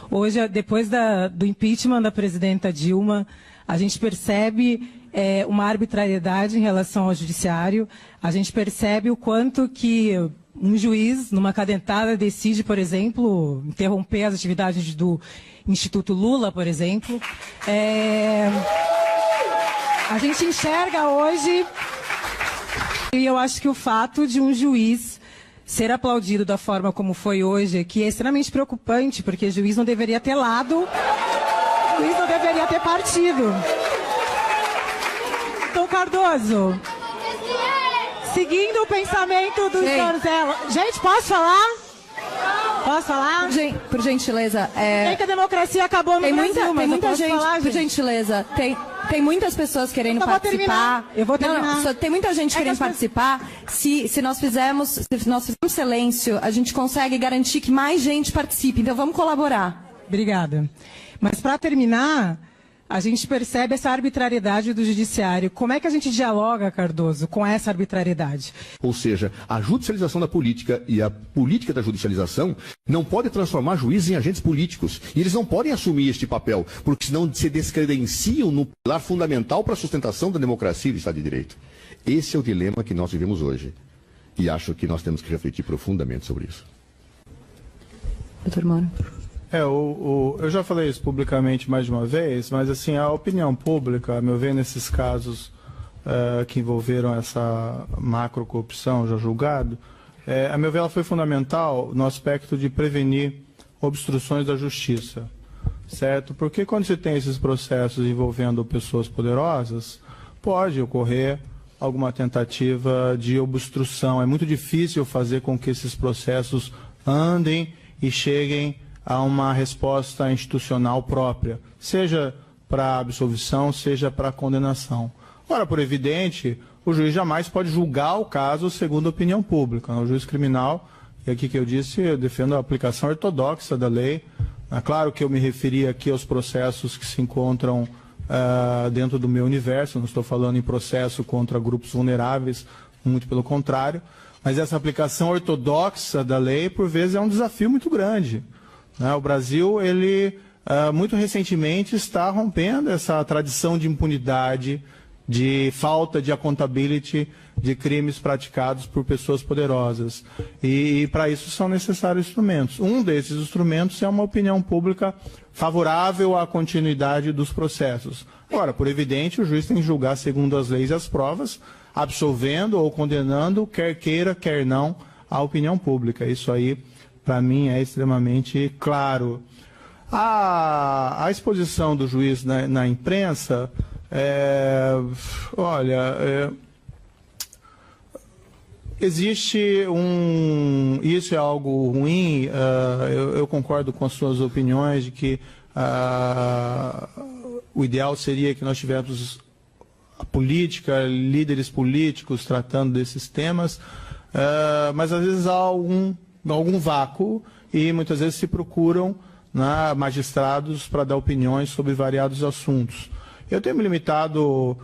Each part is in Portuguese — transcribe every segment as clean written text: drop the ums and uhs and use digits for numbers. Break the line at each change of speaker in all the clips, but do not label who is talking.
Hoje, depois do impeachment da presidenta Dilma, a gente percebe uma arbitrariedade em relação ao judiciário, a gente percebe o quanto que um juiz, numa cadentada, decide, por exemplo, interromper as atividades do Instituto Lula, por exemplo. A gente enxerga hoje, e eu acho que o fato de um juiz ser aplaudido da forma como foi hoje, que é extremamente preocupante, porque o juiz não deveria ter lado, o juiz não deveria ter partido. Então, Cardoso, seguindo o pensamento do Zanzella... Gente, posso falar? Posso falar?
Por gentileza.
Tem que a democracia acabou no Brasil,
tem muita gente,
falar,
por gentileza, tem muitas pessoas querendo participar.
Eu vou terminar.
Tem muita gente querendo participar. Se nós fizermos silêncio, a gente consegue garantir que mais gente participe. Então vamos colaborar.
Obrigada. Mas para terminar, a gente percebe essa arbitrariedade do judiciário. Como é que a gente dialoga, Cardoso, com essa arbitrariedade?
Ou seja, a judicialização da política e a política da judicialização não pode transformar juízes em agentes políticos. E eles não podem assumir este papel, porque senão se descredenciam no pilar fundamental para a sustentação da democracia e do Estado de Direito. Esse é o dilema que nós vivemos hoje. E acho que nós temos que refletir profundamente sobre isso.
Doutor Moro.
Eu já falei isso publicamente mais de uma vez, mas assim, a opinião pública, a meu ver, nesses casos que envolveram essa macrocorrupção já julgado, a meu ver, ela foi fundamental no aspecto de prevenir obstruções da justiça, certo? Porque quando se tem esses processos envolvendo pessoas poderosas, pode ocorrer alguma tentativa de obstrução. É muito difícil fazer com que esses processos andem e cheguem a uma resposta institucional própria, seja para absolvição, seja para condenação. Ora, por evidente, o juiz jamais pode julgar o caso segundo a opinião pública. O juiz criminal, e aqui que eu disse, eu defendo a aplicação ortodoxa da lei. É claro que eu me referi aqui aos processos que se encontram dentro do meu universo, não estou falando em processo contra grupos vulneráveis, muito pelo contrário, mas essa aplicação ortodoxa da lei, por vezes, é um desafio muito grande. O Brasil, ele muito recentemente está rompendo essa tradição de impunidade, de falta de accountability de crimes praticados por pessoas poderosas. E para isso são necessários instrumentos. Um desses instrumentos é uma opinião pública favorável à continuidade dos processos. Agora, por evidente, o juiz tem que julgar segundo as leis e as provas, absolvendo ou condenando, quer queira, quer não, a opinião pública. Isso aí, para mim, é extremamente claro. A exposição do juiz na imprensa, existe isso é algo ruim, eu concordo com as suas opiniões de que o ideal seria que nós tivéssemos a política, líderes políticos tratando desses temas, mas às vezes há algum vácuo e muitas vezes se procuram magistrados para dar opiniões sobre variados assuntos. Eu tenho me limitado,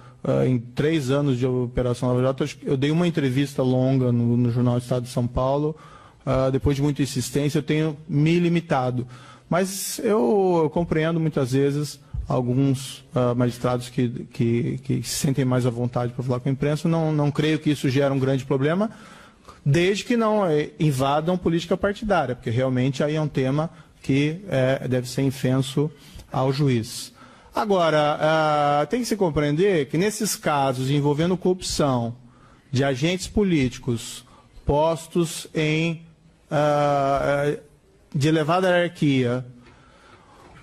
em 3 anos de Operação Lava Jato, eu dei uma entrevista longa no Jornal do Estado de São Paulo, depois de muita insistência eu tenho me limitado. Mas eu compreendo muitas vezes alguns magistrados que se sentem mais à vontade para falar com a imprensa. Não creio que isso gere um grande problema, desde que não invadam política partidária, porque realmente aí é um tema que deve ser infenso ao juiz. Agora, tem que se compreender que nesses casos envolvendo corrupção de agentes políticos postos de elevada hierarquia,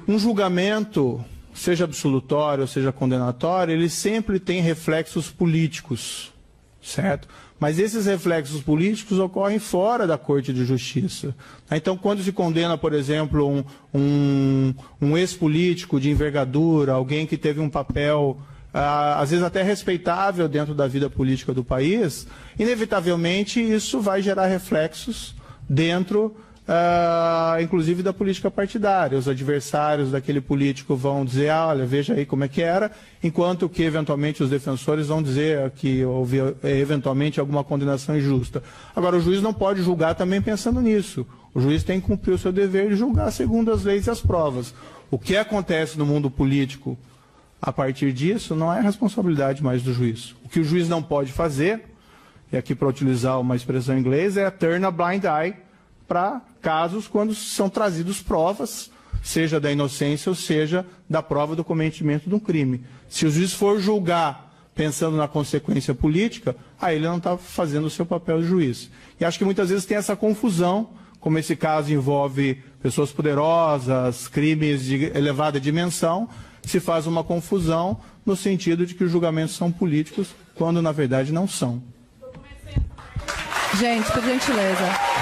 um julgamento, seja absolutório ou seja condenatório, ele sempre tem reflexos políticos, certo? Mas esses reflexos políticos ocorrem fora da Corte de Justiça. Então, quando se condena, por exemplo, um ex-político de envergadura, alguém que teve um papel, às vezes até respeitável dentro da vida política do país, inevitavelmente isso vai gerar reflexos dentro, inclusive, da política partidária. Os adversários daquele político vão dizer, olha, veja aí como é que era, enquanto que, eventualmente, os defensores vão dizer que houve, eventualmente, alguma condenação injusta. Agora, o juiz não pode julgar também pensando nisso. O juiz tem que cumprir o seu dever de julgar segundo as leis e as provas. O que acontece no mundo político a partir disso não é responsabilidade mais do juiz. O que o juiz não pode fazer, e aqui para utilizar uma expressão inglesa, é turn a blind eye para casos quando são trazidos provas, seja da inocência ou seja da prova do cometimento de um crime. Se o juiz for julgar pensando na consequência política, aí ele não está fazendo o seu papel de juiz. E acho que muitas vezes tem essa confusão, como esse caso envolve pessoas poderosas, crimes de elevada dimensão, se faz uma confusão no sentido de que os julgamentos são políticos, quando na verdade não são.
Gente, por gentileza.